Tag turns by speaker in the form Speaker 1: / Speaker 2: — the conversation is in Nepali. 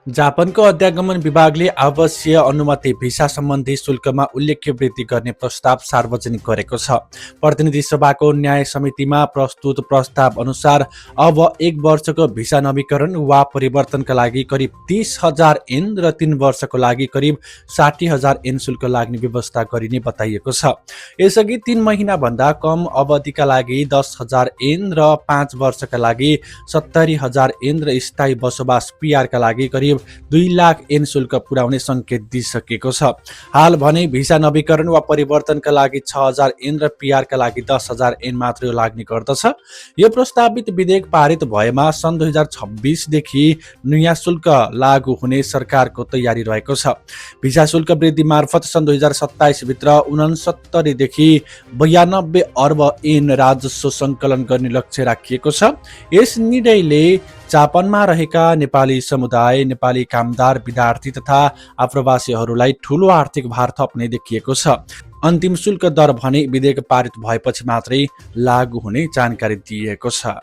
Speaker 1: जापानको अध्यागमन विभागले आवासीय अनुमति भिसा सम्बन्धी शुल्कमा उल्लेख्य वृद्धि गर्ने प्रस्ताव सार्वजनिक गरेको छ। प्रतिनिधि सभाको न्याय समितिमा प्रस्तुत प्रस्ताव अनुसार अब 1 वर्षको भिसा नवीकरण वा परिवर्तनका लागि करिब 30,000 येन र 3 वर्षको लागि करिब 60,000 येन शुल्क लाग्ने व्यवस्था गरिने बताइएको छ। यसअघि 3 महिनाभन्दा कम अवधिका लागि 10,000 येन र 5 वर्षका लागि 70,000 येन र स्थायी बसोबास पिआरका लागि करिब 2 लाख येन शुल्क पुर्याउने संकेत दिइसकेको छ। हाल भने भिसा नवीकरण वा परिवर्तनका लागि 6,000 येन र पिआरका लागि 10,000 येन मात्रै लाग्ने गर्दछ। यो प्रस्तावित विधेयक पारित भएमा सन् 2026 देखि नयाँ शुल्क लागू हुने सरकारको तयारी रहेको छ। भिसा शुल्क वृद्धि मार्फत सन् 2027 भित्र 69 देखि 92 अर्ब येन राजस्व सङ्कलन गर्ने लक्ष्य राखिएको छ। यस निर्णयले जापानमा रहेका नेपाली समुदाय, नेपाली कामदार, विद्यार्थी तथा आप्रवासीहरूलाई ठूलो आर्थिक भार थप्ने देखिएको छ। अन्तिम शुल्क दर भने विधेयक पारित भएपछि मात्रै लागू हुने जानकारी दिएको छ।